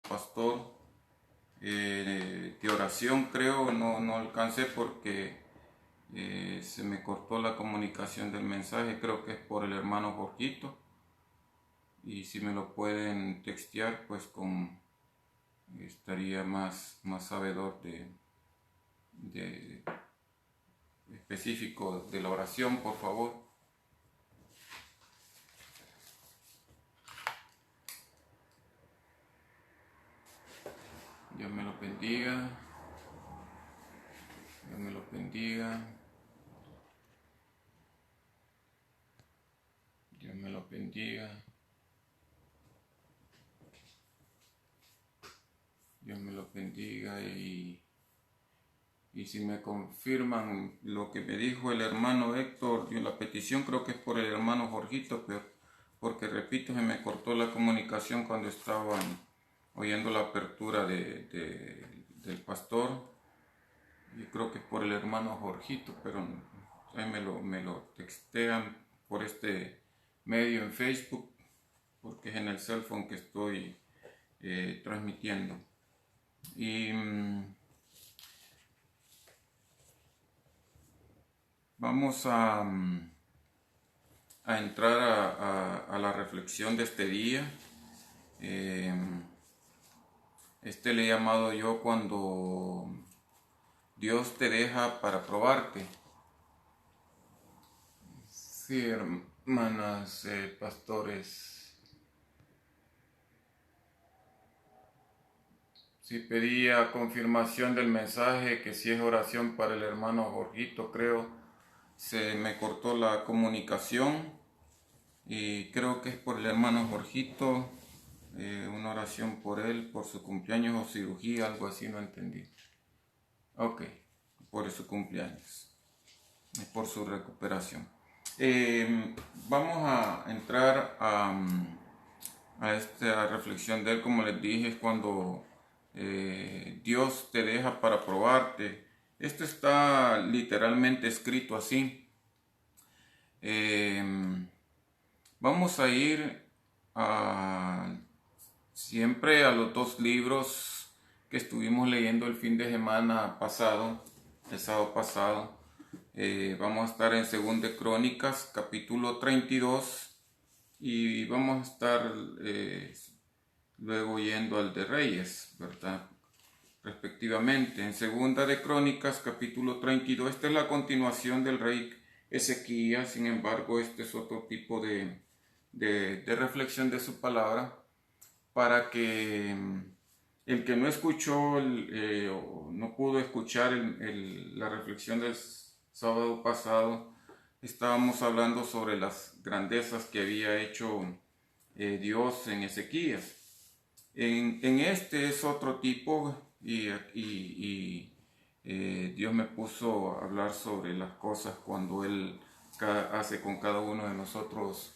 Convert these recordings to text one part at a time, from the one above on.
pastor de oración, creo. No alcancé porque se me cortó la comunicación del mensaje. Creo que es por el hermano Jorgito, y si me lo pueden textear, pues estaría más sabedor de específico de la oración, por favor. Dios me lo bendiga. Dios me lo bendiga. Dios me lo bendiga. Dios me lo bendiga. Y si me confirman lo que me dijo el hermano Héctor, la petición creo que es por el hermano Jorgito, pero porque repito, se me cortó la comunicación cuando estaban oyendo la apertura del pastor. Yo creo que es por el hermano Jorgito, pero ahí me lo textean por este medio en Facebook, porque es en el cell phone que estoy transmitiendo. Y vamos a entrar a la reflexión de este día. Este le he llamado yo cuando Dios te deja para probarte. Sí, hermanas, pastores. Sí, pedía confirmación del mensaje, que si es oración para el hermano Jorgito, creo. Se me cortó la comunicación y creo que es por el hermano Jorgito, una oración por él, por su cumpleaños o cirugía, algo así, no entendí. Ok, por su cumpleaños, por su recuperación. Vamos a entrar a esta reflexión de él. Como les dije, es cuando Dios te deja para probarte. Esto está literalmente escrito así. Vamos a ir siempre a los dos libros que estuvimos leyendo el fin de semana pasado, el sábado pasado. Vamos a estar en 2 de Crónicas, capítulo 32, y vamos a estar luego yendo al de Reyes, ¿verdad? Respectivamente. En 2 de Crónicas, capítulo 32, esta es la continuación del rey Ezequías. Sin embargo, este es otro tipo de reflexión de su palabra, para que el que no escuchó o no pudo escuchar la reflexión del sábado pasado, estábamos hablando sobre las grandezas que había hecho Dios en Ezequías. En este es otro tipo, y Dios me puso a hablar sobre las cosas cuando Él hace con cada uno de nosotros,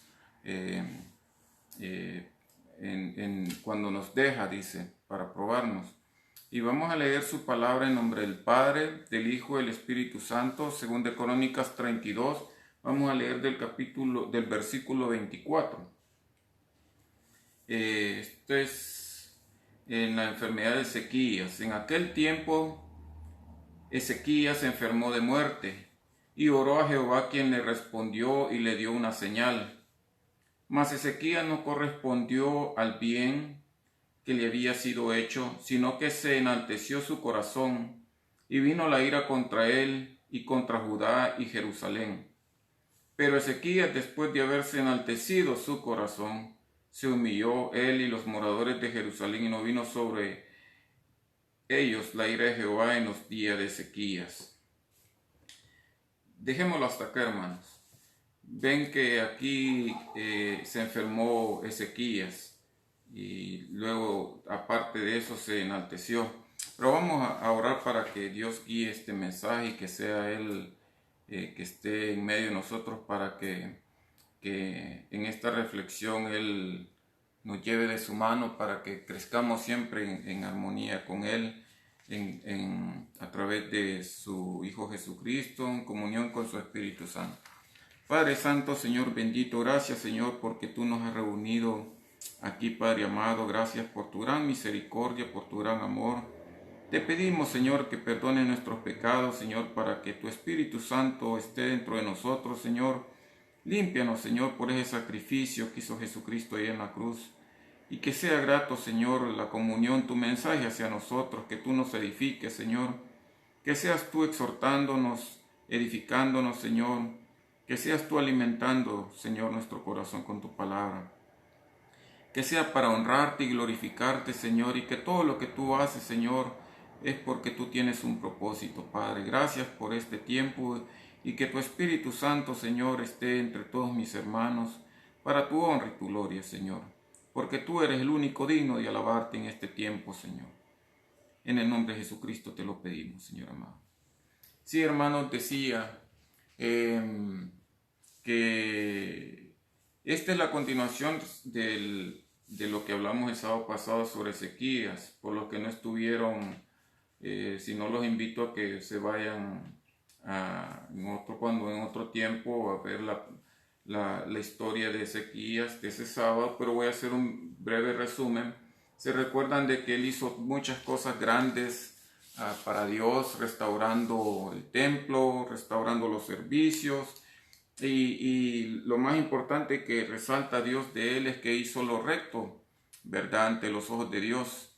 cuando nos deja, dice, para probarnos. Y vamos a leer su palabra en nombre del Padre, del Hijo y del Espíritu Santo, 2 de Crónicas 32. Vamos a leer del versículo 24. Esto es en la enfermedad de Ezequías. En aquel tiempo Ezequías se enfermó de muerte y oró a Jehová, quien le respondió y le dio una señal. Mas Ezequías no correspondió al bien que le había sido hecho, sino que se enalteció su corazón, y vino la ira contra él y contra Judá y Jerusalén. Pero Ezequías, después de haberse enaltecido su corazón, se humilló él y los moradores de Jerusalén, y no vino sobre ellos la ira de Jehová en los días de Ezequías. Dejémoslo hasta acá, hermanos. Ven que aquí se enfermó Ezequías y luego, aparte de eso, se enalteció. Pero vamos a orar para que Dios guíe este mensaje y que sea Él que esté en medio de nosotros, para que en esta reflexión Él nos lleve de su mano, para que crezcamos siempre en armonía con Él, a través de su Hijo Jesucristo, en comunión con su Espíritu Santo. Padre Santo, Señor bendito, gracias, Señor, porque tú nos has reunido aquí, Padre amado. Gracias por tu gran misericordia, por tu gran amor. Te pedimos, Señor, que perdones nuestros pecados, Señor, para que tu Espíritu Santo esté dentro de nosotros, Señor. Límpianos, Señor, por ese sacrificio que hizo Jesucristo ahí en la cruz. Y que sea grato, Señor, la comunión, tu mensaje hacia nosotros, que tú nos edifiques, Señor. Que seas tú exhortándonos, edificándonos, Señor. Que seas tú alimentando, Señor, nuestro corazón con tu palabra. Que sea para honrarte y glorificarte, Señor, y que todo lo que tú haces, Señor, es porque tú tienes un propósito, Padre. Gracias por este tiempo y que tu Espíritu Santo, Señor, esté entre todos mis hermanos para tu honra y tu gloria, Señor. Porque tú eres el único digno de alabarte en este tiempo, Señor. En el nombre de Jesucristo te lo pedimos, Señor amado. Sí, hermanos, decía que esta es la continuación de lo que hablamos el sábado pasado sobre Ezequías. Por los que no estuvieron, si no, los invito a que se vayan en otro tiempo a ver la historia de Ezequías de ese sábado, pero voy a hacer un breve resumen. Se recuerdan de que él hizo muchas cosas grandes para Dios, restaurando el templo, restaurando los servicios, y lo más importante que resalta Dios de él es que hizo lo recto, ¿verdad?, ante los ojos de Dios.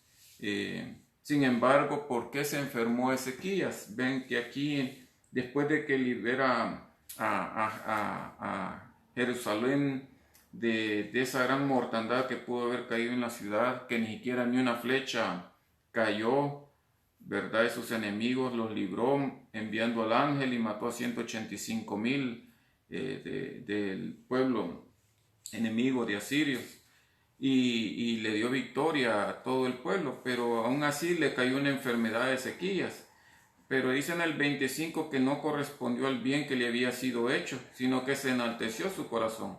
Sin embargo, ¿por qué se enfermó Ezequías? Ven que aquí, después de que libera a Jerusalén de esa gran mortandad que pudo haber caído en la ciudad, que ni siquiera ni una flecha cayó, ¿verdad?, de sus enemigos, los libró enviando al ángel y mató a 185,000 del pueblo enemigo de asirios, y le dio victoria a todo el pueblo, pero aún así le cayó una enfermedad a Ezequías. Pero dice en el 25 que no correspondió al bien que le había sido hecho, sino que se enalteció su corazón.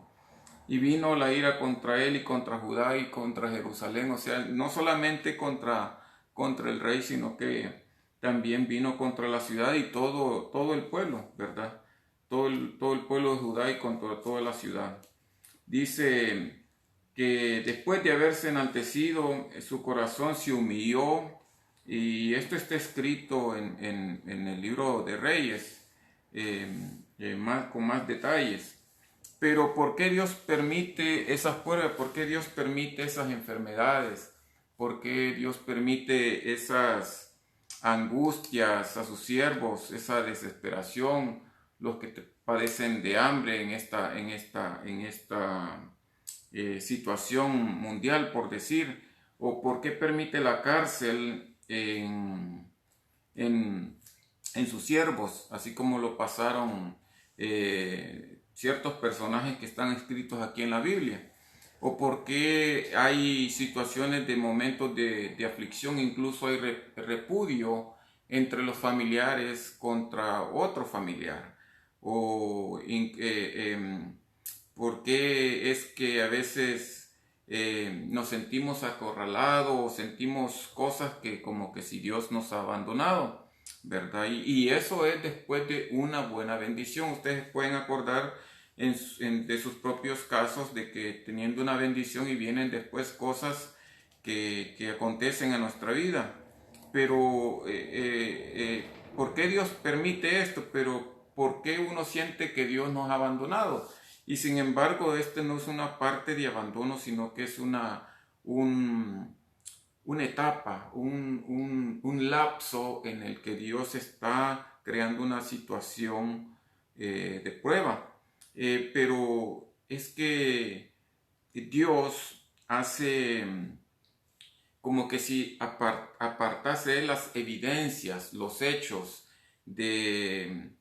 Y vino la ira contra él y contra Judá y contra Jerusalén. O sea, no solamente contra el rey, sino que también vino contra la ciudad y todo el pueblo, ¿verdad? Todo el pueblo de Judá y contra toda la ciudad. Dice que después de haberse enaltecido, su corazón se humilló. Y esto está escrito en el libro de Reyes, con más detalles. Pero ¿por qué Dios permite esas pruebas? ¿Por qué Dios permite esas enfermedades? ¿Por qué Dios permite esas angustias a sus siervos, esa desesperación, los que padecen de hambre en esta situación mundial, por decir? ¿O por qué permite la cárcel en sus siervos, así como lo pasaron ciertos personajes que están escritos aquí en la Biblia? ¿O por qué hay situaciones de momentos de aflicción, incluso hay repudio entre los familiares contra otro familiar? ¿O por qué es que a veces nos sentimos acorralados o sentimos cosas que como que si Dios nos ha abandonado, ¿verdad? Y eso es después de una buena bendición. Ustedes pueden acordar de sus propios casos de que teniendo una bendición y vienen después cosas que acontecen en nuestra vida. Pero ¿por qué Dios permite esto? Pero ¿por qué uno siente que Dios nos ha abandonado? Y sin embargo, este no es una parte de abandono, sino que es una etapa, un lapso en el que Dios está creando una situación de prueba. Pero es que Dios hace como que si apartase las evidencias, los hechos de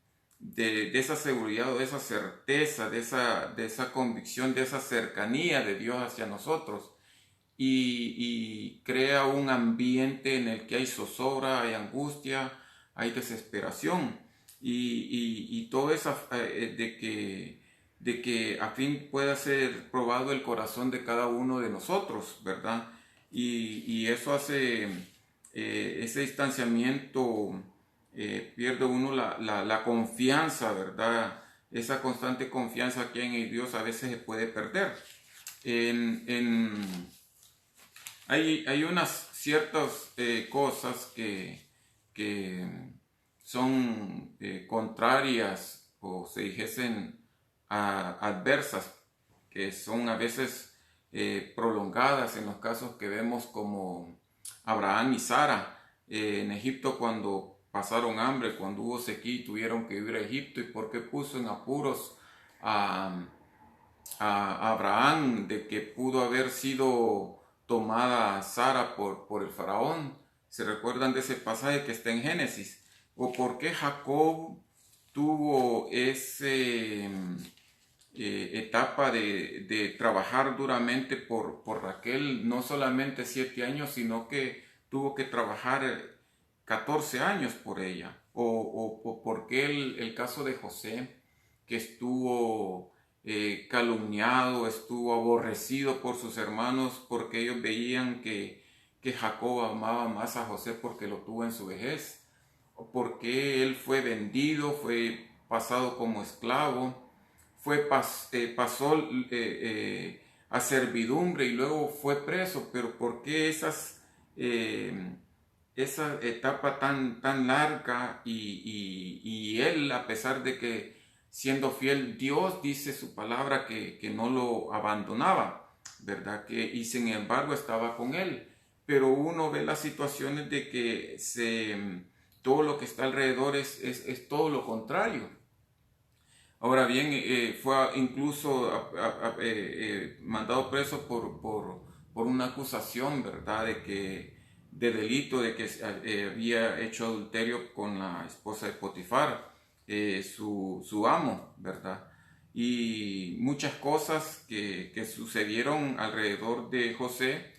esa seguridad o de esa certeza, de esa convicción, de esa cercanía de Dios hacia nosotros, y crea un ambiente en el que hay zozobra, hay angustia, hay desesperación, y todo eso de que a fin pueda ser probado el corazón de cada uno de nosotros, ¿verdad? Y eso hace ese distanciamiento, pierde uno la confianza, ¿verdad? Esa constante confianza que hay en Dios a veces se puede perder. Hay unas ciertas cosas que son contrarias o se dijesen adversas, que son a veces prolongadas en los casos que vemos como Abraham y Sara en Egipto cuando pasaron hambre, cuando hubo sequía tuvieron que ir a Egipto, y por qué puso en apuros a Abraham de que pudo haber sido tomada Sara por el faraón. ¿Se recuerdan de ese pasaje que está en Génesis? ¿O por qué Jacob tuvo ese etapa de trabajar duramente por Raquel, no solamente 7 años, sino que tuvo que trabajar 14 años por ella? ¿O por qué el caso de José, que estuvo calumniado, estuvo aborrecido por sus hermanos porque ellos veían que Jacob amaba más a José porque lo tuvo en su vejez? ¿O por qué él fue vendido, fue pasado como esclavo, pasó a servidumbre y luego fue preso? Pero ¿por qué esa etapa tan larga y él, a pesar de que siendo fiel, Dios dice su palabra que no lo abandonaba, ¿verdad? Y sin embargo estaba con él. Pero uno ve las situaciones de que todo lo que está alrededor es todo lo contrario. Ahora bien, fue incluso mandado preso por una acusación, ¿verdad? De delito, de que había hecho adulterio con la esposa de Potifar, su amo, ¿verdad? Y muchas cosas que sucedieron alrededor de José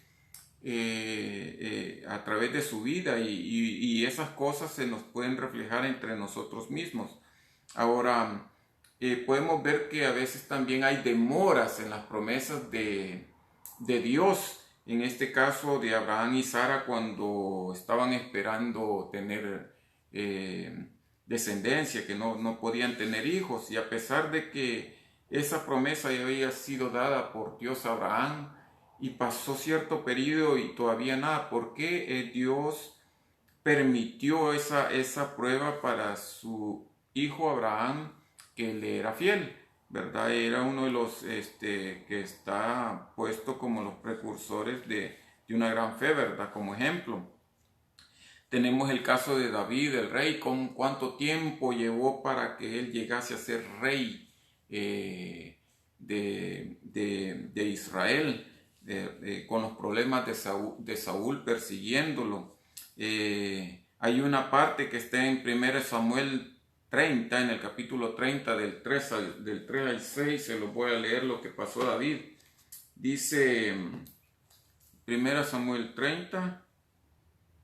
a través de su vida, y esas cosas se nos pueden reflejar entre nosotros mismos. Ahora, podemos ver que a veces también hay demoras en las promesas de Dios. En este caso de Abraham y Sara, cuando estaban esperando tener descendencia, que no podían tener hijos, y a pesar de que esa promesa ya había sido dada por Dios a Abraham, y pasó cierto periodo y todavía nada, ¿por qué Dios permitió esa prueba para su hijo Abraham, que le era fiel, ¿verdad? Era uno de los que está puesto como los precursores de una gran fe, ¿verdad? Como ejemplo. Tenemos el caso de David, el rey, con cuánto tiempo llevó para que él llegase a ser rey de Israel, con los problemas de Saúl persiguiéndolo. Hay una parte que está en 1 Samuel 30, en el capítulo 30, del 3 al 6, se los voy a leer lo que pasó a David. Dice 1 Samuel 30,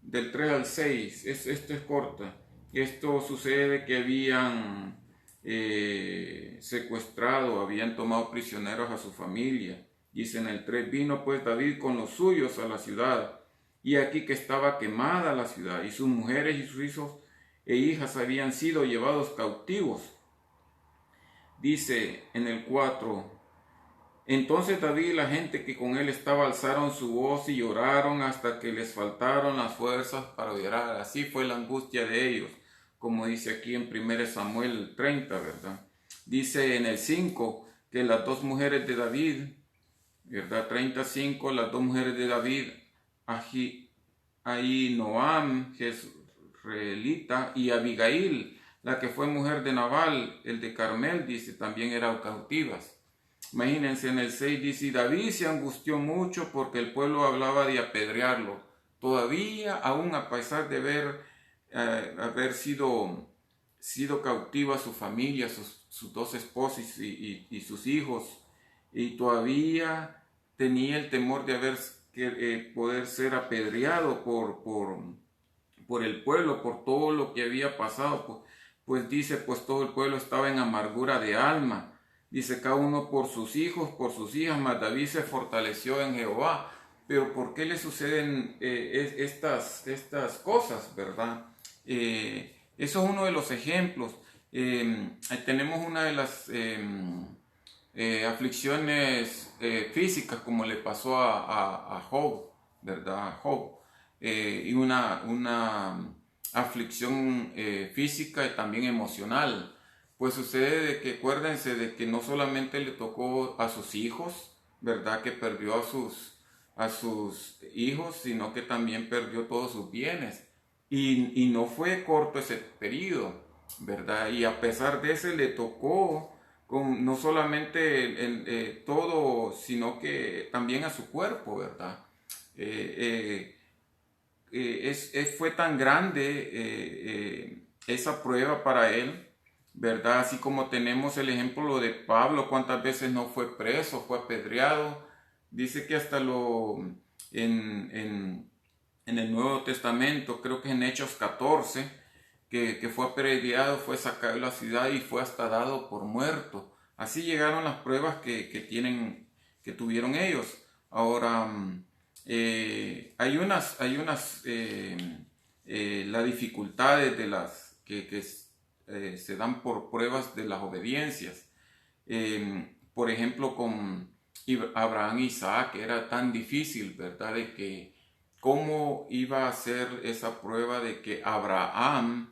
del 3 al 6, esto es corta. Esto sucede que habían secuestrado, habían tomado prisioneros a su familia. Dice en el 3, vino pues David con los suyos a la ciudad, y aquí que estaba quemada la ciudad, y sus mujeres y sus hijos e hijas habían sido llevados cautivos. Dice en el 4, entonces David y la gente que con él estaba alzaron su voz y lloraron hasta que les faltaron las fuerzas para llorar. Así fue la angustia de ellos, como dice aquí en 1 Samuel 30, ¿verdad? Dice en el 5 que las dos mujeres de David, ¿verdad? 35, las dos mujeres de David, Ahinoam, Jezreelita, y Abigail, la que fue mujer de Nabal, el de Carmel, dice, también eran cautivas. Imagínense, en el 6 dice, y David se angustió mucho porque el pueblo hablaba de apedrearlo. Todavía, aún a pesar de haber sido cautiva su familia, sus dos esposos y sus hijos, y todavía tenía el temor de poder ser apedreado por el pueblo, por todo lo que había pasado. Pues dice, pues todo el pueblo estaba en amargura de alma. Dice, cada uno por sus hijos, por sus hijas, mas David se fortaleció en Jehová. Pero ¿por qué le suceden estas cosas, verdad? Eso es uno de los ejemplos. Tenemos una de las aflicciones físicas como le pasó a Job, ¿verdad? A Job. Y una aflicción física y también emocional. Pues sucede de que acuérdense de que no solamente le tocó a sus hijos, ¿verdad? Que perdió a sus hijos, sino que también perdió todos sus bienes. Y no fue corto ese periodo, ¿verdad? Y a pesar de ese le tocó con no solamente todo, sino que también a su cuerpo, ¿verdad? Eh, fue tan grande esa prueba para él, ¿verdad? Así como tenemos el ejemplo de Pablo, cuántas veces no fue preso, fue apedreado. Dice que hasta en el Nuevo Testamento, creo que en Hechos 14, que fue apedreado, fue sacado de la ciudad y fue hasta dado por muerto. Así llegaron las pruebas que tuvieron ellos. Ahora, las dificultades de las que se dan por pruebas de las obediencias. Por ejemplo, con Abraham e Isaac era tan difícil, ¿verdad? De que cómo iba a ser esa prueba de que Abraham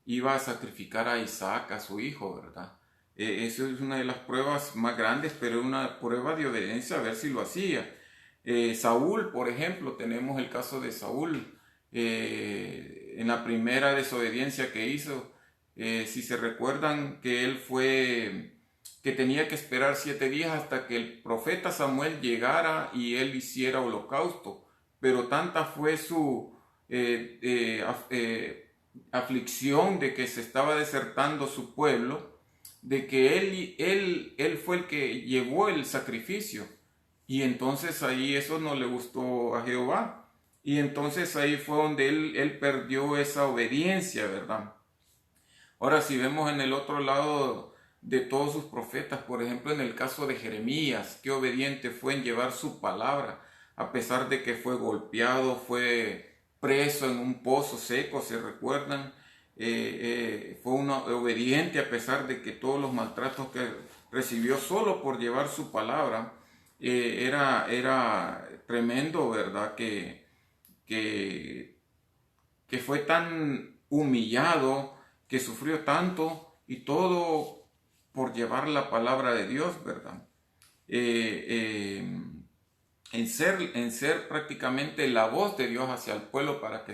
iba a sacrificar a Isaac, a su hijo, ¿verdad? Eso es una de las pruebas más grandes, pero es una prueba de obediencia a ver si lo hacía. Saúl, por ejemplo, tenemos el caso de Saúl, en la primera desobediencia que hizo, si se recuerdan que que tenía que esperar 7 días hasta que el profeta Samuel llegara y él hiciera holocausto, pero tanta fue su aflicción de que se estaba desertando su pueblo, de que él fue el que llevó el sacrificio. Y entonces ahí eso no le gustó a Jehová. Y entonces ahí fue donde él perdió esa obediencia, ¿verdad? Ahora, si vemos en el otro lado de todos sus profetas, por ejemplo, en el caso de Jeremías, qué obediente fue en llevar su palabra, a pesar de que fue golpeado, fue preso en un pozo seco, ¿se recuerdan? Fue obediente a pesar de que todos los maltratos que recibió solo por llevar su palabra. Era tremendo, ¿verdad? Que fue tan humillado, que sufrió tanto y todo por llevar la palabra de Dios, ¿verdad? En ser prácticamente la voz de Dios hacia el pueblo para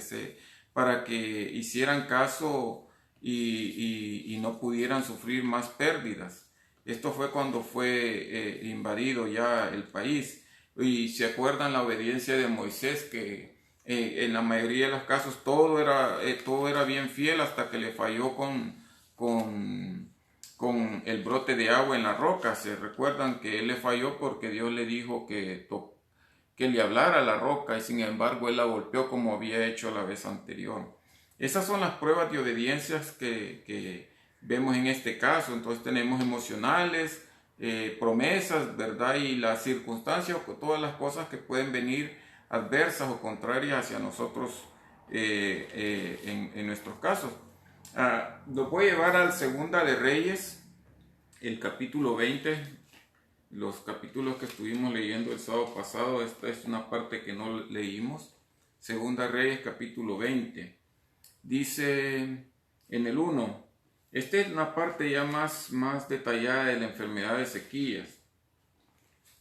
que hicieran caso y no pudieran sufrir más pérdidas. Esto fue cuando fue invadido ya el país. Y se acuerdan la obediencia de Moisés, que en la mayoría de los casos todo era bien fiel hasta que le falló con el brote de agua en la roca. Se recuerdan que él le falló porque Dios le dijo que le hablara a la roca y sin embargo él la golpeó como había hecho la vez anterior. Esas son las pruebas de obediencias que vemos en este caso. Entonces tenemos emocionales, promesas, ¿verdad? Y las circunstancias, todas las cosas que pueden venir adversas o contrarias hacia nosotros en nuestros casos. Nos voy a llevar al Segunda de Reyes, el capítulo 20, los capítulos que estuvimos leyendo el sábado pasado. Esta es una parte que no leímos. Segunda Reyes, capítulo 20. Dice en el 1, esta es una parte ya más detallada de la enfermedad de Ezequías.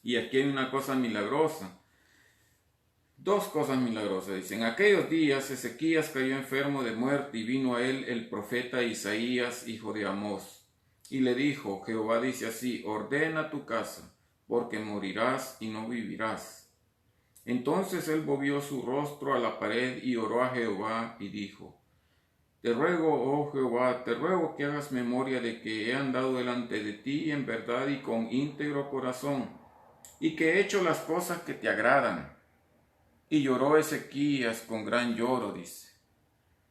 Y aquí hay una cosa milagrosa. Dos cosas milagrosas. Dicen, en aquellos días Ezequías cayó enfermo de muerte y vino a él el profeta Isaías, hijo de Amós. Y le dijo, Jehová dice así, ordena tu casa, porque morirás y no vivirás. Entonces él volvió su rostro a la pared y oró a Jehová y dijo, te ruego, oh Jehová, te ruego que hagas memoria de que he andado delante de ti en verdad y con íntegro corazón, y que he hecho las cosas que te agradan. Y lloró Ezequías con gran lloro, dice.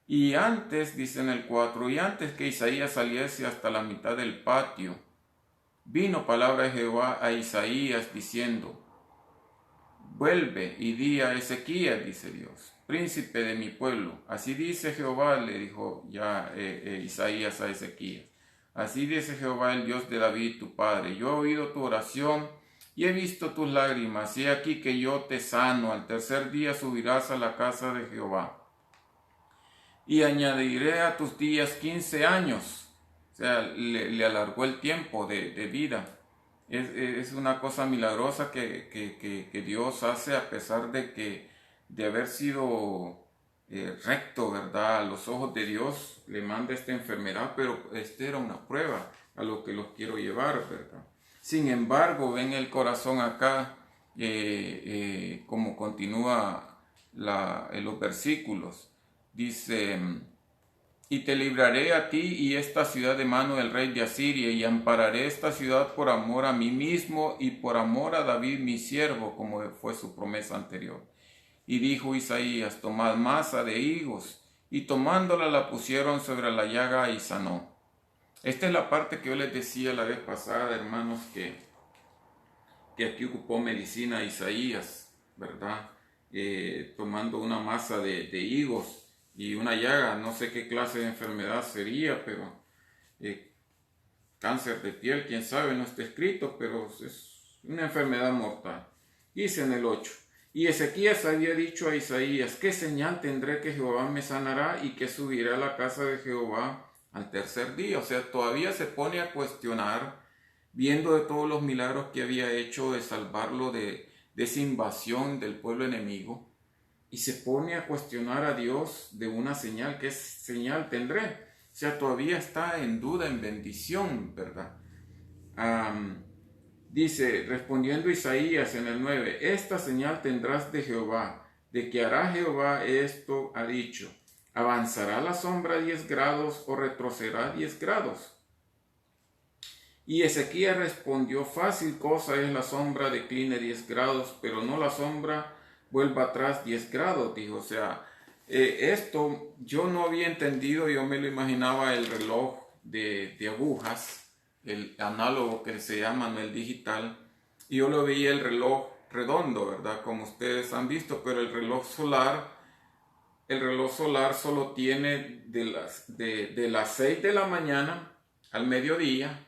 Y antes, dice en el 4, y antes que Isaías saliese hasta la mitad del patio, vino palabra de Jehová a Isaías diciendo, vuelve y di a Ezequías, dice Dios, príncipe de mi pueblo. Así dice Jehová, le dijo ya Isaías a Ezequías. Así dice Jehová, el Dios de David, tu padre. Yo he oído tu oración y he visto tus lágrimas. Y he aquí que yo te sano. Al tercer día subirás a la casa de Jehová. Y añadiré a tus días 15 años. O sea, le alargó el tiempo de vida. Es una cosa milagrosa que Dios hace, a pesar de haber sido recto, ¿verdad? A los ojos de Dios le manda esta enfermedad, pero esta era una prueba a lo que los quiero llevar, ¿verdad? Sin embargo, ven el corazón acá, como continúa en los versículos. Dice: y te libraré a ti y esta ciudad de mano del rey de Asiria, y ampararé esta ciudad por amor a mí mismo y por amor a David mi siervo, como fue su promesa anterior. Y dijo Isaías: tomad masa de higos, y tomándola la pusieron sobre la llaga y sanó. Esta es la parte que yo les decía la vez pasada, hermanos, que aquí ocupó medicina Isaías, ¿verdad? Tomando una masa de higos y una llaga, no sé qué clase de enfermedad sería, pero cáncer de piel, quién sabe, no está escrito, pero es una enfermedad mortal. Dice en el 8: y Ezequías había dicho a Isaías: ¿qué señal tendré que Jehová me sanará y que subiré a la casa de Jehová al tercer día? O sea, todavía se pone a cuestionar, viendo de todos los milagros que había hecho de salvarlo de esa invasión del pueblo enemigo, y se pone a cuestionar a Dios de una señal. ¿Qué señal tendré? O sea, todavía está en duda, en bendición, ¿verdad? Dice, respondiendo Isaías en el 9: esta señal tendrás de Jehová, de que hará Jehová esto ha dicho: ¿avanzará la sombra 10 grados o retrocederá 10 grados? Y Ezequías respondió: fácil cosa es la sombra decline 10 grados, pero no la sombra vuelva atrás 10 grados, dijo. O sea, esto yo no había entendido, yo me lo imaginaba el reloj de agujas, el análogo que se llama, no el digital, y yo lo veía el reloj redondo, ¿verdad? Como ustedes han visto, pero el reloj solar solo tiene de las 6 de la mañana al mediodía,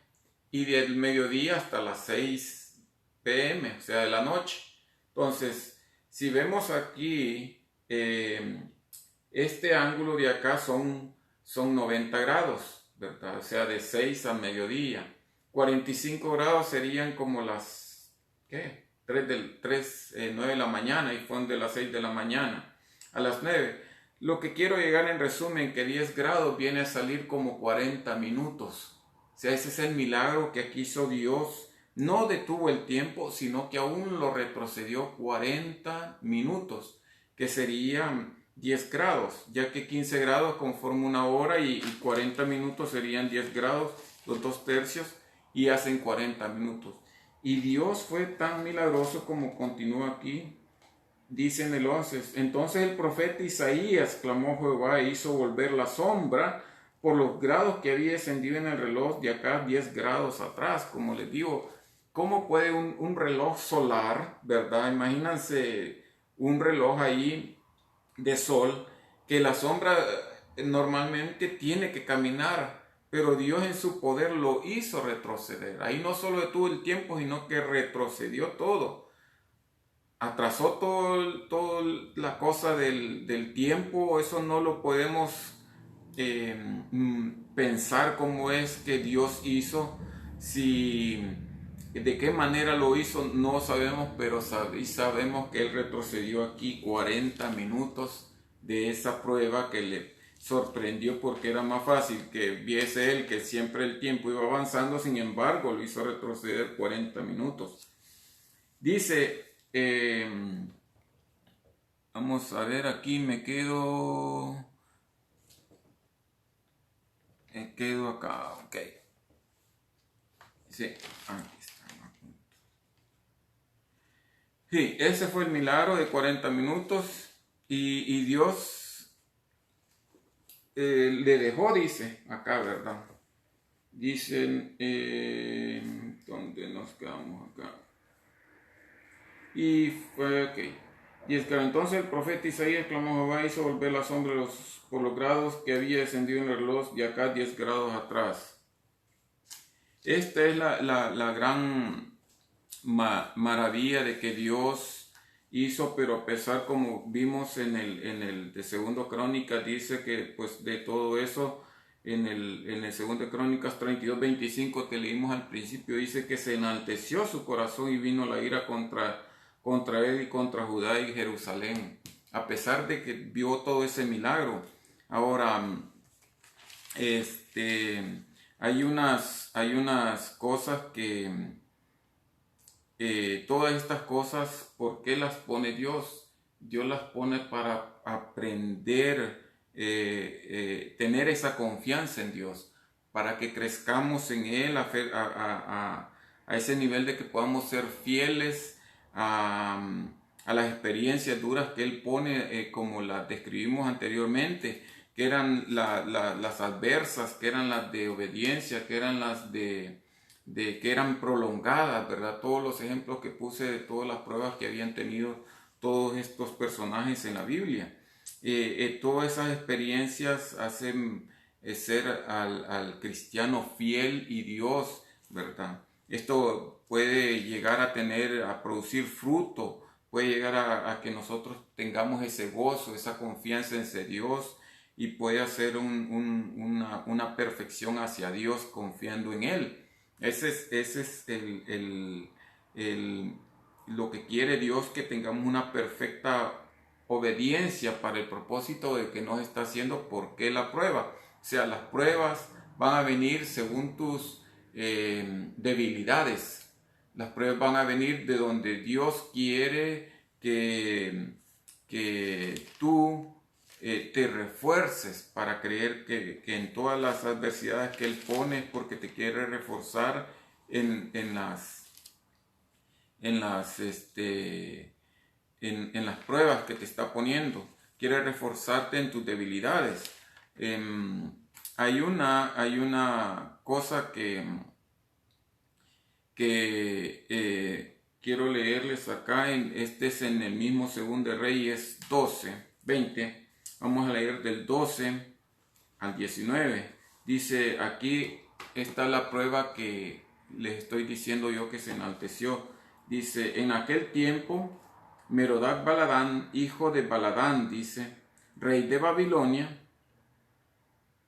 y del mediodía hasta las 6 p.m., o sea, de la noche. Entonces, si vemos aquí, este ángulo de acá son 90 grados, ¿verdad? O sea, de 6 al mediodía. 45 grados serían como las, 9 de la mañana, y fueron de las 6 de la mañana a las 9. Lo que quiero llegar en resumen, que 10 grados viene a salir como 40 minutos. O sea, ese es el milagro que aquí hizo Dios. No detuvo el tiempo, sino que aún lo retrocedió 40 minutos, que serían 10 grados, ya que 15 grados conforma una hora y 40 minutos serían 10 grados, los 2/3, y hacen 40 minutos. Y Dios fue tan milagroso como continúa aquí. Dice en el 11: entonces el profeta Isaías clamó a Jehová e hizo volver la sombra por los grados que había descendido en el reloj de acá 10 grados atrás. Como les digo, ¿cómo puede un reloj solar, verdad? Imagínense un reloj ahí de sol, que la sombra normalmente tiene que caminar, pero Dios en su poder lo hizo retroceder. Ahí no solo detuvo el tiempo, sino que retrocedió todo. Atrasó todo la cosa del tiempo. Eso no lo podemos pensar cómo es que Dios hizo. De qué manera lo hizo no sabemos, pero sabemos que Él retrocedió aquí 40 minutos de esa prueba, que le sorprendió porque era más fácil que viese Él que siempre el tiempo iba avanzando. Sin embargo, lo hizo retroceder 40 minutos. Dice, vamos a ver, aquí me quedo acá, ok. Sí, aquí está. Sí, ese fue el milagro de 40 minutos, y Dios le dejó, dice acá, ¿verdad? Dicen, ¿dónde nos quedamos acá? Y fue, ok. Y es que entonces el profeta Isaías clamó a Jehová, hizo volver la sombra por los grados que había descendido en el reloj de acá 10 grados atrás. Esta es la gran maravilla de que Dios hizo, pero a pesar, como vimos en el de Segundo Crónicas, dice que pues de todo eso, en el Segundo Crónicas 32:25 que leímos al principio, dice que se enalteció su corazón y vino la ira contra él y contra Judá y Jerusalén, a pesar de que vio todo ese milagro. Ahora, hay unas cosas que todas estas cosas, ¿por qué las pone Dios? Dios las pone para aprender, tener esa confianza en Dios, para que crezcamos en Él a ese nivel de que podamos ser fieles a las experiencias duras que Él pone, como las describimos anteriormente, que eran las adversas, que eran las de obediencia, que eran las de que eran prolongadas, ¿verdad? Todos los ejemplos que puse de todas las pruebas que habían tenido todos estos personajes en la Biblia. Todas esas experiencias hacen ser al cristiano fiel y Dios, ¿verdad? Esto puede llegar a producir fruto, puede llegar a que nosotros tengamos ese gozo, esa confianza en ese Dios, y puede hacer una perfección hacia Dios confiando en Él. Ese es lo que quiere Dios, que tengamos una perfecta obediencia para el propósito de que nos está haciendo. ¿Por qué la prueba? O sea, las pruebas van a venir según tus debilidades. Las pruebas van a venir de donde Dios quiere que tú te refuerces para creer que en todas las adversidades que Él pone, porque te quiere reforzar en las pruebas que te está poniendo. Quiere reforzarte en tus debilidades. Hay una cosa que quiero leerles acá. Este es en el mismo Segundo de Reyes 12:20. Vamos a leer del 12 al 19. Dice, aquí está la prueba que les estoy diciendo yo, que se enalteció. Dice, en aquel tiempo, Merodach Baladán, hijo de Baladán, dice, rey de Babilonia,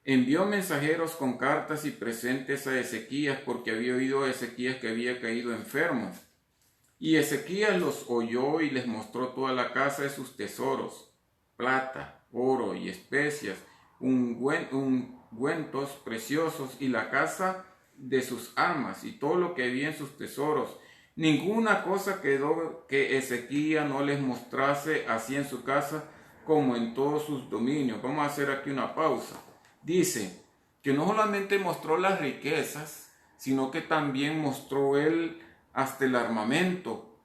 envió mensajeros con cartas y presentes a Ezequías, porque había oído a Ezequías que había caído enfermo. Y Ezequías los oyó y les mostró toda la casa de sus tesoros, plata, oro y especias, ungüentos preciosos, y la casa de sus armas, y todo lo que había en sus tesoros. Ninguna cosa quedó que Ezequías no les mostrase, así en su casa como en todos sus dominios. Vamos a hacer aquí una pausa. Dice que no solamente mostró las riquezas, sino que también mostró él hasta el armamento,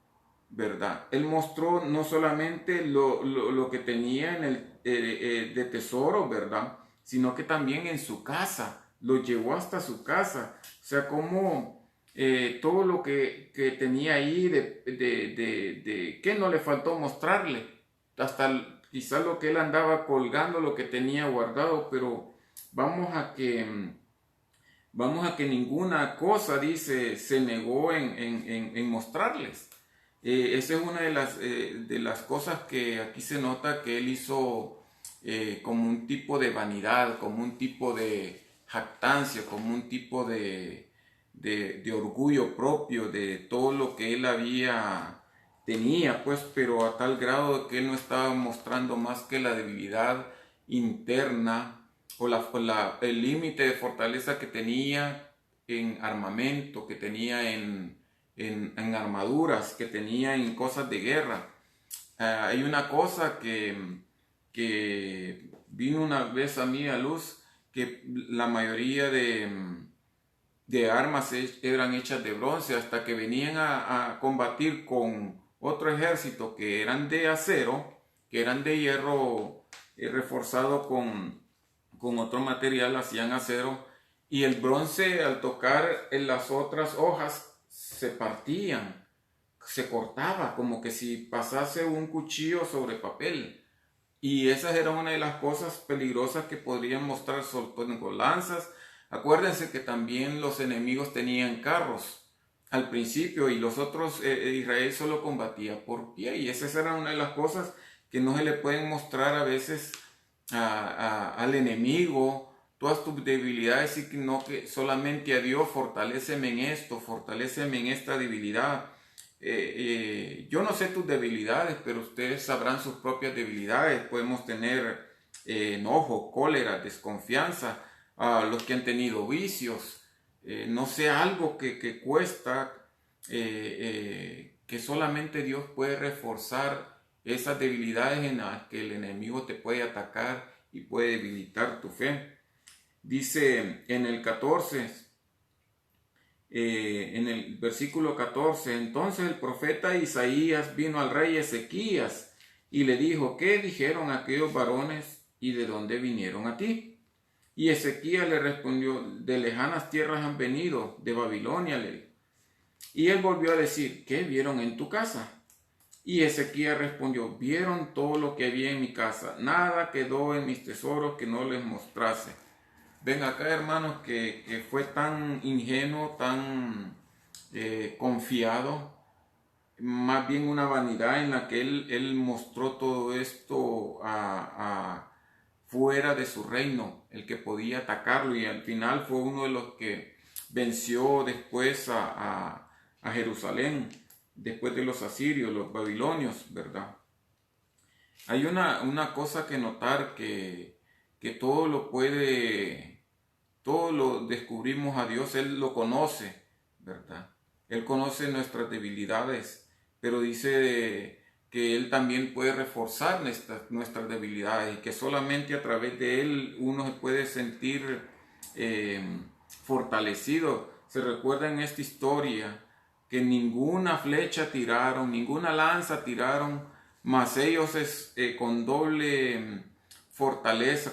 ¿verdad? Él mostró no solamente lo que tenía de tesoro, ¿verdad? Sino que también en su casa, lo llevó hasta su casa. O sea, como todo lo que tenía ahí, que no le faltó mostrarle, hasta quizás lo que él andaba colgando, lo que tenía guardado, pero vamos a que ninguna cosa, dice, se negó en mostrarles. Esa es una de las cosas que aquí se nota que él hizo, como un tipo de vanidad, como un tipo de jactancia, como un tipo de orgullo propio de todo lo que él tenía, pues, pero a tal grado que él no estaba mostrando más que la debilidad interna, o el límite de fortaleza que tenía en armamento, que tenía en armaduras, que tenía en cosas de guerra. Hay una cosa que vino una vez a mí a luz, que la mayoría de armas eran hechas de bronce, hasta que venían a combatir con otro ejército que eran de acero, que eran de hierro reforzado con otro material, hacían acero, y el bronce, al tocar en las otras hojas, se partían, se cortaba, como que si pasase un cuchillo sobre papel. Y esa era una de las cosas peligrosas que podrían mostrar, con lanzas, Acuérdense que también los enemigos tenían carros al principio y los otros, Israel solo combatía por pie, y esa era una de las cosas que no se le pueden mostrar a veces al enemigo, todas tus debilidades, sino que solamente a Dios: fortaléceme en esto, fortaléceme en esta debilidad. Yo no sé tus debilidades, pero ustedes sabrán sus propias debilidades. Podemos tener enojo, cólera, desconfianza, los que han tenido vicios, no sé, algo que cuesta, que solamente Dios puede reforzar esas debilidades en las que el enemigo te puede atacar y puede debilitar tu fe. Dice en el 14, en el versículo 14: entonces el profeta Isaías vino al rey Ezequías y le dijo: ¿qué dijeron aquellos varones y de dónde vinieron a ti? Y Ezequías le respondió: de lejanas tierras han venido, de Babilonia, le dijo. Y él volvió a decir: ¿qué vieron en tu casa? Y Ezequías respondió: vieron todo lo que había en mi casa, nada quedó en mis tesoros que no les mostrase. Ven acá, hermanos, que fue tan ingenuo, tan confiado, más bien una vanidad en la que él mostró todo esto fuera de su reino, el que podía atacarlo, y al final fue uno de los que venció después a Jerusalén, después de los asirios, los babilonios, ¿verdad? Hay una cosa que notar, que todo lo descubrimos a Dios. Él lo conoce, ¿verdad? Él conoce nuestras debilidades, pero dice que Él también puede reforzar nuestras debilidades, y que solamente a través de Él uno se puede sentir fortalecido. Se recuerda en esta historia que ninguna flecha tiraron, ninguna lanza tiraron, mas ellos con doble fortaleza,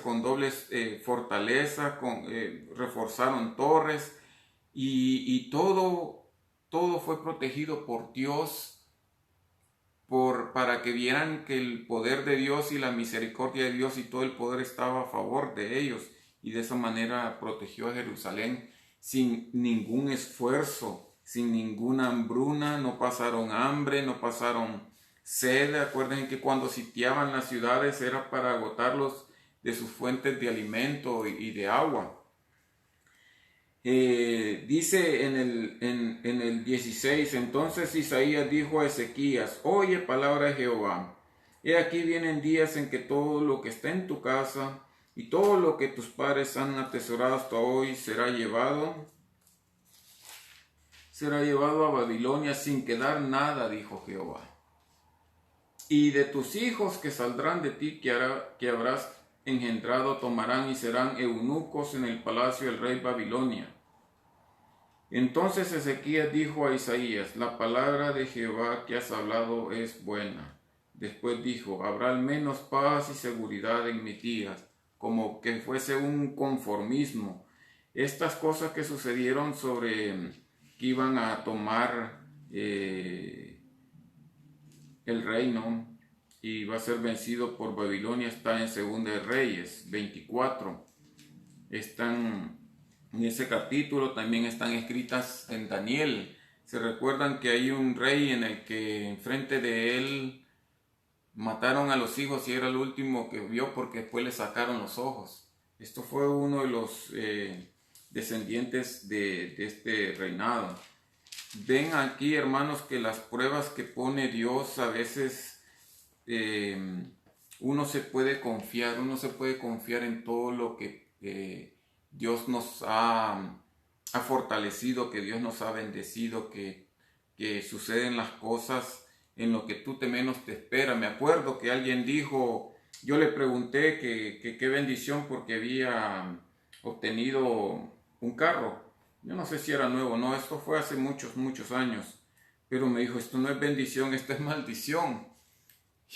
reforzaron torres, y todo fue protegido por Dios, para que vieran que el poder de Dios y la misericordia de Dios y todo el poder estaba a favor de ellos, y de esa manera protegió a Jerusalén sin ningún esfuerzo, sin ninguna hambruna. No pasaron hambre, no pasaron sed. Acuérdense que cuando sitiaban las ciudades era para agotarlos de sus fuentes de alimento y de agua. Dice en el 16: entonces Isaías dijo a Ezequías: oye palabra de Jehová, he aquí vienen días en que todo lo que está en tu casa y todo lo que tus padres han atesorado hasta hoy será llevado a Babilonia sin quedar nada, dijo Jehová. Y de tus hijos que saldrán de ti, que habrás engendrado, tomarán y serán eunucos en el palacio del rey Babilonia. Entonces Ezequías dijo a Isaías: la palabra de Jehová que has hablado es buena. Después dijo: habrá al menos paz y seguridad en mis días, como que fuese un conformismo. Estas cosas que sucedieron sobre que iban a tomar el reino y va a ser vencido por Babilonia, está en 2 de Reyes 24. Están en ese capítulo, también están escritas en Daniel. Se recuerdan que hay un rey en el que enfrente de él mataron a los hijos, y era el último que vio porque después le sacaron los ojos. Esto fue uno de los descendientes de este reinado. Ven aquí, hermanos, que las pruebas que pone Dios a veces uno se puede confiar en todo lo que Dios nos ha fortalecido, que Dios nos ha bendecido, que suceden las cosas en lo que tú menos te esperas. Me acuerdo que alguien dijo, yo le pregunté que qué bendición porque había obtenido un carro. Yo no sé si era nuevo, no, esto fue hace muchos años, pero me dijo: esto no es bendición, esto es maldición.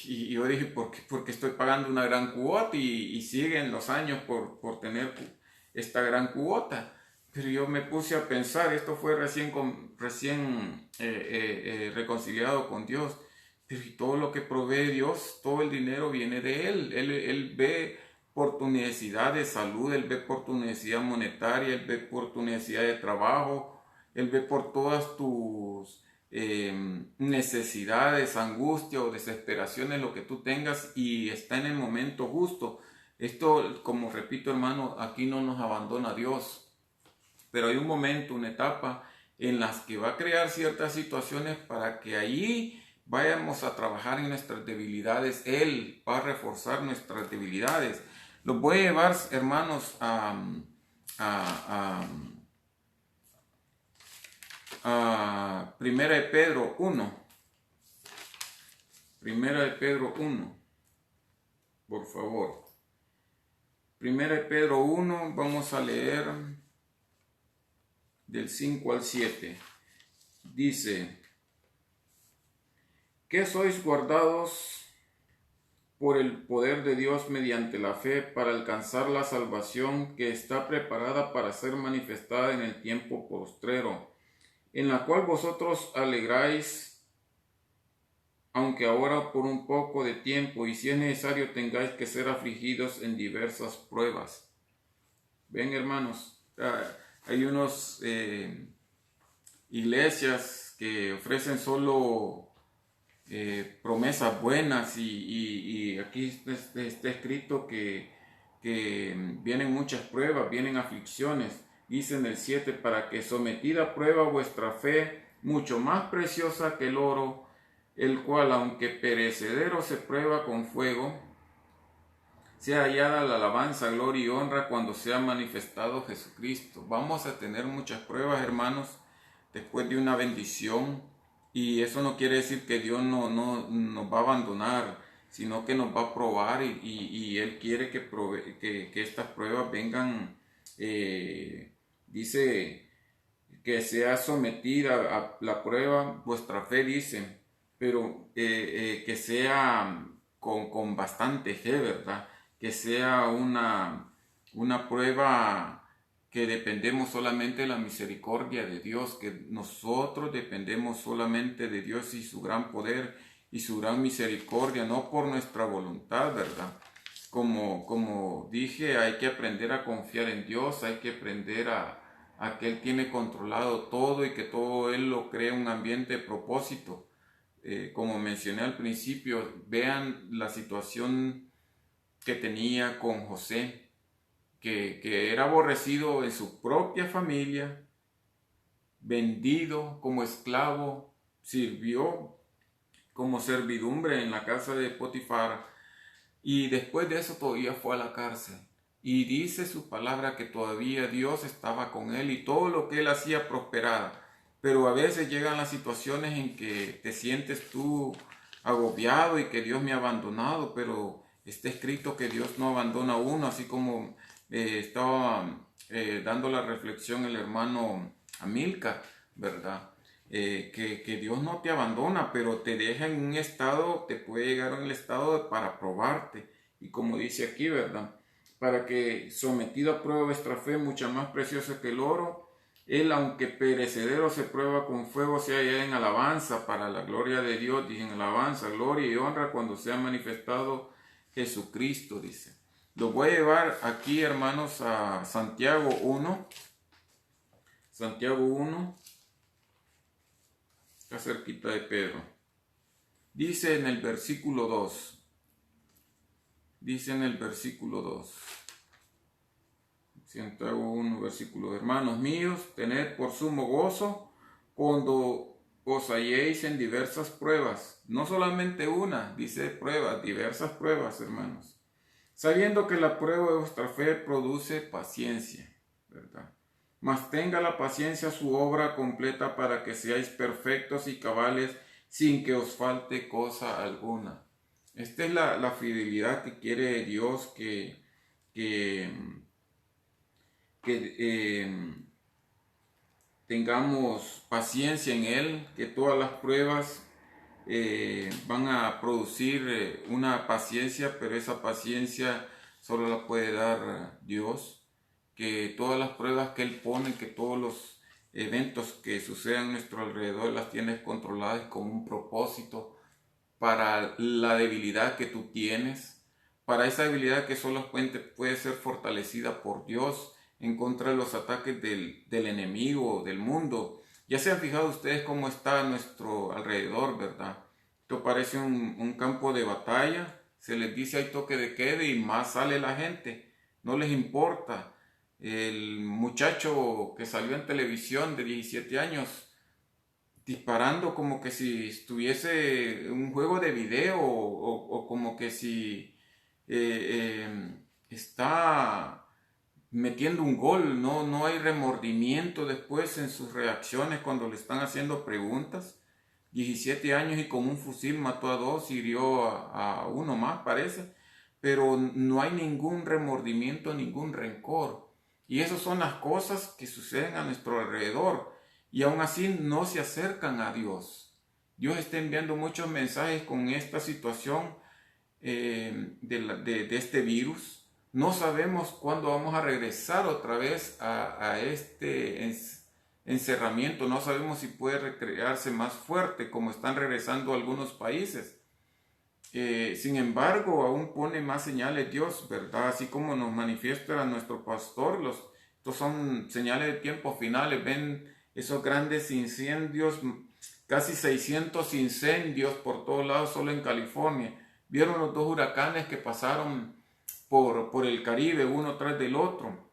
Y yo dije: ¿por qué? Porque estoy pagando una gran cuota y siguen los años por tener esta gran cuota. Pero yo me puse a pensar, esto fue recién reconciliado con Dios, pero todo lo que provee Dios, todo el dinero viene de Él. Él ve por tu necesidad de salud, Él ve por tu necesidad monetaria, Él ve por tu necesidad de trabajo, Él ve por todas tus necesidades, angustia o desesperaciones, lo que tú tengas, y está en el momento justo. Esto, como repito, hermano, aquí no nos abandona Dios, pero hay un momento, una etapa en las que va a crear ciertas situaciones para que allí vayamos a trabajar en nuestras debilidades. Él va a reforzar nuestras debilidades. Los voy a llevar, hermanos, a Primera de Pedro 1. Primera de Pedro 1, por favor. Primera de Pedro 1, vamos a leer del 5 al 7. Dice: que sois guardados por el poder de Dios mediante la fe para alcanzar la salvación que está preparada para ser manifestada en el tiempo postrero, en la cual vosotros alegráis, aunque ahora por un poco de tiempo, y si es necesario tengáis que ser afligidos en diversas pruebas. Ven, hermanos, hay unos iglesias que ofrecen solo promesas buenas, y aquí está escrito que vienen muchas pruebas, vienen aflicciones. Dice en el 7: para que sometida a prueba vuestra fe, mucho más preciosa que el oro, el cual aunque perecedero se prueba con fuego, sea hallada la alabanza, gloria y honra cuando sea manifestado Jesucristo. Vamos a tener muchas pruebas, hermanos, después de una bendición. Y eso no quiere decir que Dios no nos va a abandonar, sino que nos va a probar, y Él quiere que estas pruebas vengan. Dice que sea sometida a la prueba vuestra fe, dice, pero que sea con bastante fe, ¿verdad? Que sea una prueba que dependemos solamente de la misericordia de Dios, que nosotros dependemos solamente de Dios y su gran poder y su gran misericordia, no por nuestra voluntad, ¿verdad? Como dije, hay que aprender a confiar en Dios, hay que aprender a que Él tiene controlado todo y que todo Él lo crea un ambiente de propósito. Como mencioné al principio, vean la situación que tenía con José, que era aborrecido en su propia familia, vendido como esclavo, sirvió como servidumbre en la casa de Potifar, y después de eso todavía fue a la cárcel. Y dice su palabra que todavía Dios estaba con él y todo lo que él hacía prosperaba. Pero a veces llegan las situaciones en que te sientes tú agobiado y que Dios me ha abandonado, pero está escrito que Dios no abandona a uno, así como estaba dando la reflexión el hermano Amilcar, ¿verdad? Que Dios no te abandona, pero te deja en un estado, te puede llegar en el estado para probarte. Y como dice aquí, ¿verdad? Para que sometido a prueba vuestra fe, mucha más preciosa que el oro, Él, aunque perecedero se prueba con fuego, sea hallada en alabanza para la gloria de Dios, dice, en alabanza, gloria y honra cuando sea manifestado Jesucristo, dice. Lo voy a llevar aquí, hermanos, a Santiago 1. Santiago 1, está cerquita de Pedro. Dice en el versículo 2. Dice en el versículo 2. Santiago 1, versículo 2. Hermanos míos, tened por sumo gozo cuando os halléis en diversas pruebas. No solamente una, dice pruebas, diversas pruebas, hermanos. Sabiendo que la prueba de vuestra fe produce paciencia, ¿verdad? Mas tenga la paciencia su obra completa para que seáis perfectos y cabales sin que os falte cosa alguna. Esta es la fidelidad que quiere Dios, que tengamos paciencia en Él, que todas las pruebas van a producir una paciencia, pero esa paciencia solo la puede dar Dios, que todas las pruebas que Él pone, que todos los eventos que sucedan a nuestro alrededor las tienes controladas con un propósito para la debilidad que tú tienes, para esa debilidad que solamente puede ser fortalecida por Dios en contra de los ataques del enemigo, del mundo. Ya se han fijado ustedes cómo está a nuestro alrededor, ¿verdad? Esto parece un campo de batalla, se les dice hay toque de queda y más sale la gente, no les importa. El muchacho que salió en televisión de 17 años disparando como que si estuviese un juego de video o como que si está metiendo un gol, no hay remordimiento después en sus reacciones cuando le están haciendo preguntas. 17 años y con un fusil mató a dos, hirió a uno más, parece, pero no hay ningún remordimiento, ningún rencor. Y esas son las cosas que suceden a nuestro alrededor y aún así no se acercan a Dios. Dios está enviando muchos mensajes con esta situación de este virus. No sabemos cuándo vamos a regresar otra vez a este encerramiento. No sabemos si puede recrearse más fuerte como están regresando algunos países. Sin embargo, aún pone más señales Dios, ¿verdad? Así como nos manifiesta nuestro pastor, estos son señales de tiempos finales. Ven esos grandes incendios, casi 600 incendios por todos lados solo en California. Vieron los dos huracanes que pasaron por el Caribe, uno tras del otro,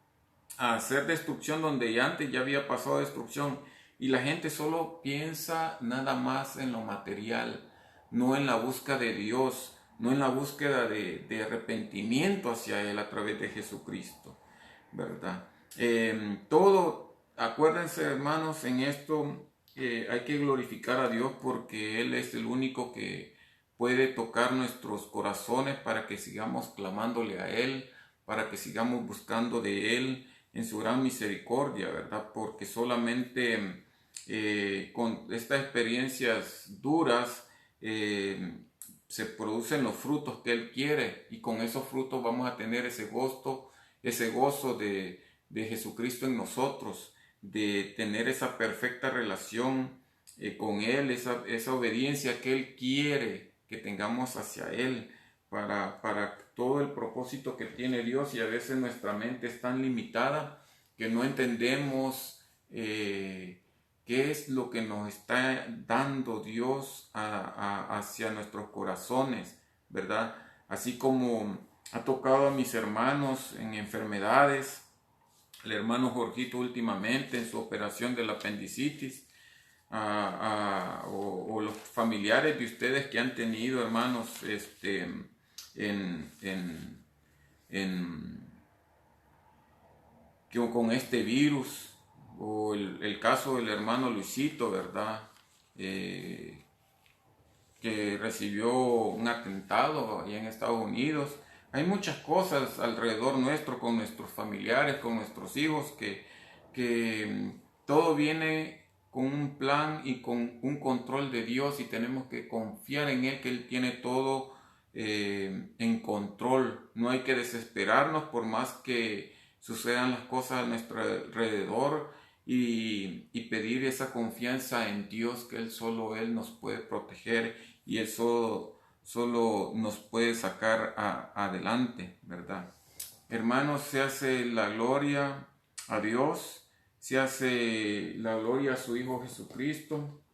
a hacer destrucción donde ya antes ya había pasado destrucción. Y la gente solo piensa nada más en lo material, no en la búsqueda de Dios, no en la búsqueda de arrepentimiento hacia Él a través de Jesucristo, ¿verdad? Acuérdense, hermanos, en esto hay que glorificar a Dios porque Él es el único que puede tocar nuestros corazones para que sigamos clamándole a Él, para que sigamos buscando de Él en su gran misericordia, ¿verdad? Porque solamente con estas experiencias duras se producen los frutos que Él quiere y con esos frutos vamos a tener ese gozo de Jesucristo en nosotros, de tener esa perfecta relación con Él, esa obediencia que Él quiere que tengamos hacia Él para todo el propósito que tiene Dios. Y a veces nuestra mente es tan limitada que no entendemos qué es lo que nos está dando Dios hacia nuestros corazones, ¿verdad? Así como ha tocado a mis hermanos en enfermedades, el hermano Jorgito últimamente en su operación del apendicitis, o los familiares de ustedes que han tenido, hermanos, con este virus, o el caso del hermano Luisito, ¿verdad? Que recibió un atentado allá en Estados Unidos. Hay muchas cosas alrededor nuestro, con nuestros familiares, con nuestros hijos, que todo viene con un plan y con un control de Dios y tenemos que confiar en Él, que Él tiene todo en control. No hay que desesperarnos por más que sucedan las cosas a nuestro alrededor y pedir esa confianza en Dios, que solo Él nos puede proteger y Él solo nos puede sacar adelante, ¿verdad? Hermanos, se hace la gloria a Dios, se hace la gloria a su Hijo Jesucristo.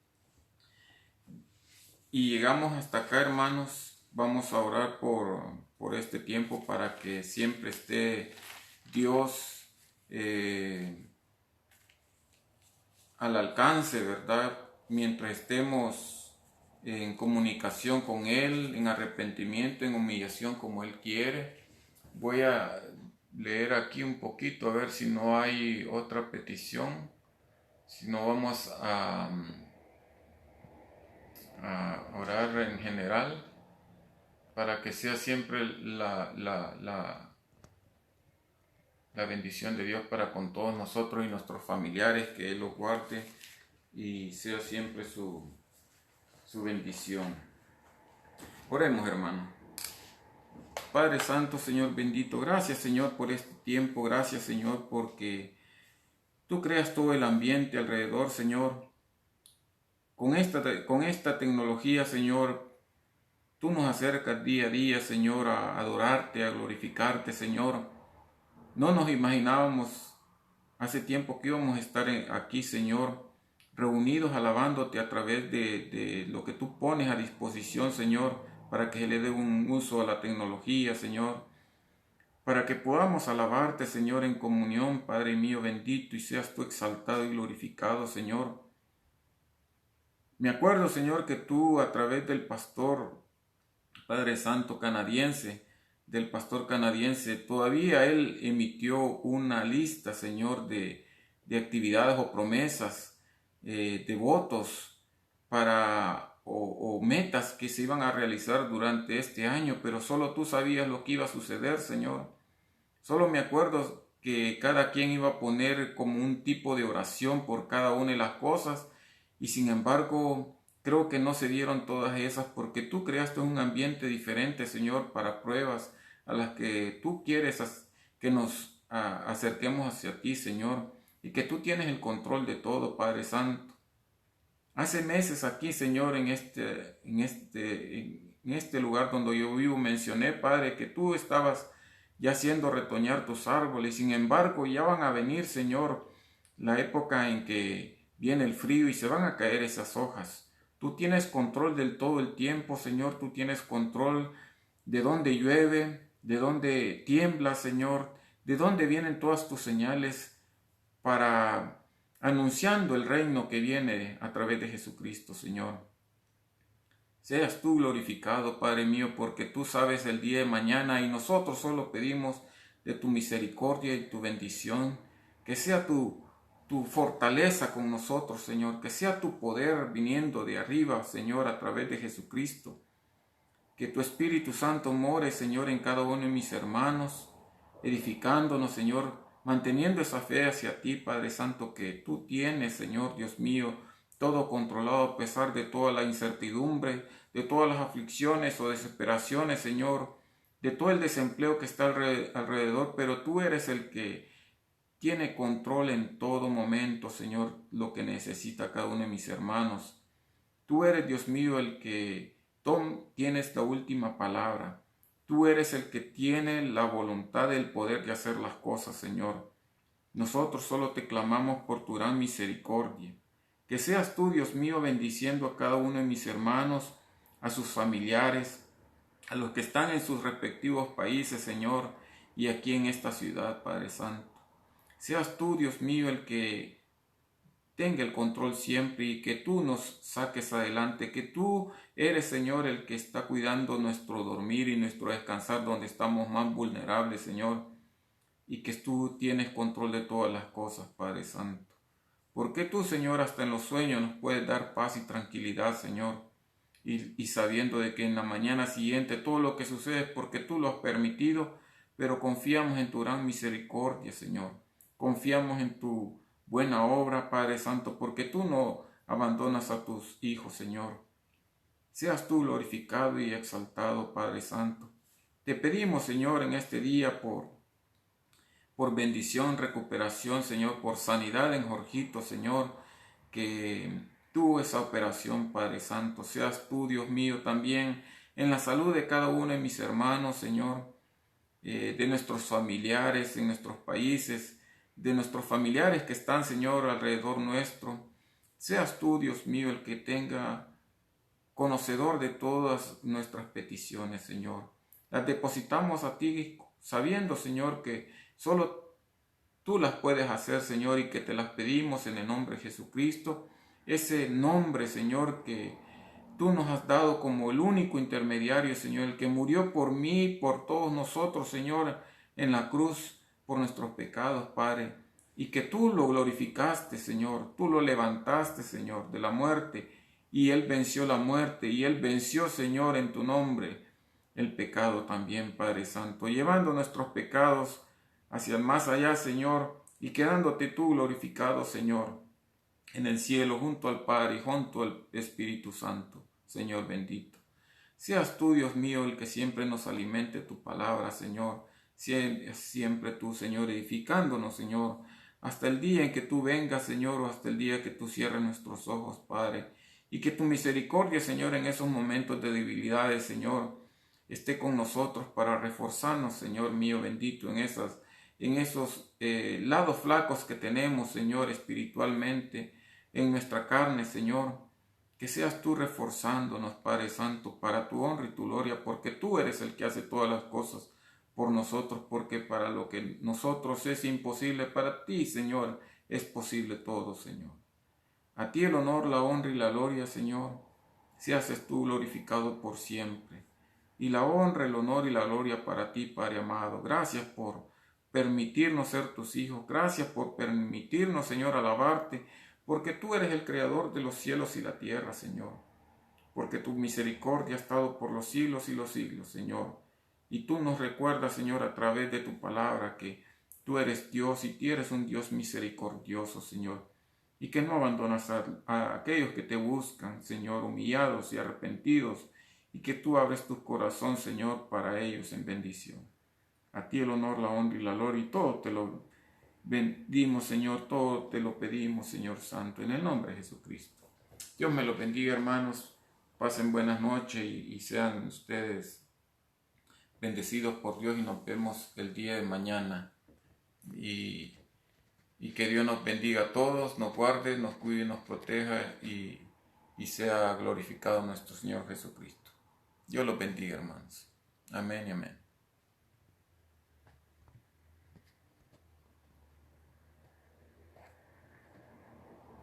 Y llegamos hasta acá, hermanos. Vamos a orar por este tiempo para que siempre esté Dios al alcance, ¿verdad? Mientras estemos en comunicación con Él, en arrepentimiento, en humillación como Él quiere. Voy a leer aquí un poquito a ver si no hay otra petición, si no vamos a orar en general para que sea siempre la bendición de Dios para con todos nosotros y nuestros familiares, que Él los guarde y sea siempre su bendición. Oremos, hermano. Padre Santo, Señor bendito, gracias, Señor, por este tiempo. Gracias, Señor, porque tú creas todo el ambiente alrededor, Señor. Con esta tecnología, Señor, Tú nos acercas día a día, Señor, a adorarte, a glorificarte, Señor. No nos imaginábamos hace tiempo que íbamos a estar aquí, Señor, reunidos alabándote a través de lo que tú pones a disposición, Señor, para que se le dé un uso a la tecnología, Señor, para que podamos alabarte, Señor, en comunión, Padre mío bendito, y seas tú exaltado y glorificado, Señor. Me acuerdo, Señor, que tú a través del pastor, Padre Santo canadiense, del pastor canadiense, todavía él emitió una lista, Señor, de actividades o promesas, de votos o metas que se iban a realizar durante este año, pero solo tú sabías lo que iba a suceder, Señor. Solo me acuerdo que cada quien iba a poner como un tipo de oración por cada una de las cosas, y sin embargo creo que no se dieron todas esas porque tú creaste un ambiente diferente, Señor, para pruebas a las que tú quieres que nos acerquemos hacia ti, Señor, y que tú tienes el control de todo, Padre Santo. Hace meses aquí, Señor, en este lugar donde yo vivo, mencioné, Padre, que tú estabas ya haciendo retoñar tus árboles. Sin embargo, ya van a venir, Señor, la época en que viene el frío y se van a caer esas hojas. Tú tienes control del todo el tiempo, Señor. Tú tienes control de dónde llueve, de dónde tiembla, Señor, de dónde vienen todas tus señales para anunciando el reino que viene a través de Jesucristo, Señor. Seas tú glorificado, Padre mío, porque tú sabes el día de mañana y nosotros solo pedimos de tu misericordia y tu bendición, que sea tu fortaleza con nosotros, Señor, que sea tu poder viniendo de arriba, Señor, a través de Jesucristo. Que tu Espíritu Santo more, Señor, en cada uno de mis hermanos, edificándonos, Señor, manteniendo esa fe hacia ti, Padre Santo, que tú tienes, Señor, Dios mío, todo controlado a pesar de toda la incertidumbre, de todas las aflicciones o desesperaciones, Señor, de todo el desempleo que está alrededor, pero tú eres el que tiene control en todo momento, Señor, lo que necesita cada uno de mis hermanos. Tú eres, Dios mío, el que tienes la última palabra. Tú eres el que tiene la voluntad, el poder de hacer las cosas, Señor. Nosotros solo te clamamos por tu gran misericordia. Que seas tú, Dios mío, bendiciendo a cada uno de mis hermanos, a sus familiares, a los que están en sus respectivos países, Señor, y aquí en esta ciudad, Padre Santo. Seas tú, Dios mío, el que tenga el control siempre y que tú nos saques adelante, que tú eres, Señor, el que está cuidando nuestro dormir y nuestro descansar donde estamos más vulnerables, Señor, y que tú tienes control de todas las cosas, Padre Santo. Porque tú, Señor, hasta en los sueños nos puedes dar paz y tranquilidad, Señor, y sabiendo de que en la mañana siguiente todo lo que sucede es porque tú lo has permitido, pero confiamos en tu gran misericordia, Señor. Confiamos en tu buena obra, Padre Santo, porque tú no abandonas a tus hijos, Señor. Seas tú glorificado y exaltado, Padre Santo. Te pedimos, Señor, en este día por bendición, recuperación, Señor, por sanidad en Jorgito, Señor, que tú esa operación, Padre Santo, seas tú, Dios mío, también en la salud de cada uno de mis hermanos, Señor, de nuestros familiares en nuestros países, de nuestros familiares que están, Señor, alrededor nuestro. Seas tú, Dios mío, el que tenga conocedor de todas nuestras peticiones, Señor. Las depositamos a ti sabiendo, Señor, que solo tú las puedes hacer, Señor, y que te las pedimos en el nombre de Jesucristo. Ese nombre, Señor, que tú nos has dado como el único intermediario, Señor, el que murió por mí, por todos nosotros, Señor, en la cruz, por nuestros pecados, Padre, y que tú lo glorificaste, Señor, tú lo levantaste, Señor, de la muerte, y Él venció la muerte, y Él venció, Señor, en tu nombre, el pecado también, Padre Santo, llevando nuestros pecados hacia el más allá, Señor, y quedándote tú glorificado, Señor, en el cielo, junto al Padre y junto al Espíritu Santo, Señor bendito. Seas tú, Dios mío, el que siempre nos alimente tu palabra, Señor. Siempre tú, Señor, edificándonos, Señor, hasta el día en que tú vengas, Señor, o hasta el día que tú cierres nuestros ojos, Padre, Y que tu misericordia, Señor, en esos momentos de debilidades, Señor, esté con nosotros para reforzarnos, Señor mío bendito, en esos lados flacos que tenemos, Señor, espiritualmente, en nuestra carne, Señor. Que seas tú reforzándonos, Padre Santo, para tu honra y tu gloria, porque tú eres el que hace todas las cosas por nosotros, porque para lo que nosotros es imposible, para ti, Señor, es posible todo, Señor. A ti el honor, la honra y la gloria, Señor, si haces tú glorificado por siempre. Y la honra, el honor y la gloria para ti, Padre amado. Gracias por permitirnos ser tus hijos. Gracias por permitirnos, Señor, alabarte, porque tú eres el creador de los cielos y la tierra, Señor. Porque tu misericordia ha estado por los siglos y los siglos, Señor. Y tú nos recuerdas, Señor, a través de tu palabra, que tú eres Dios y tú eres un Dios misericordioso, Señor. Y que no abandonas a aquellos que te buscan, Señor, humillados y arrepentidos, y que tú abres tu corazón, Señor, para ellos en bendición. A ti el honor, la honra y la gloria, y todo te lo bendimos, Señor, todo te lo pedimos, Señor Santo, en el nombre de Jesucristo. Dios me los bendiga, hermanos. Pasen buenas noches y sean ustedes bendecidos por Dios, y nos vemos el día de mañana. Y que Dios nos bendiga a todos, nos guarde, nos cuide, nos proteja y sea glorificado nuestro Señor Jesucristo. Dios los bendiga, hermanos. Amén y amén.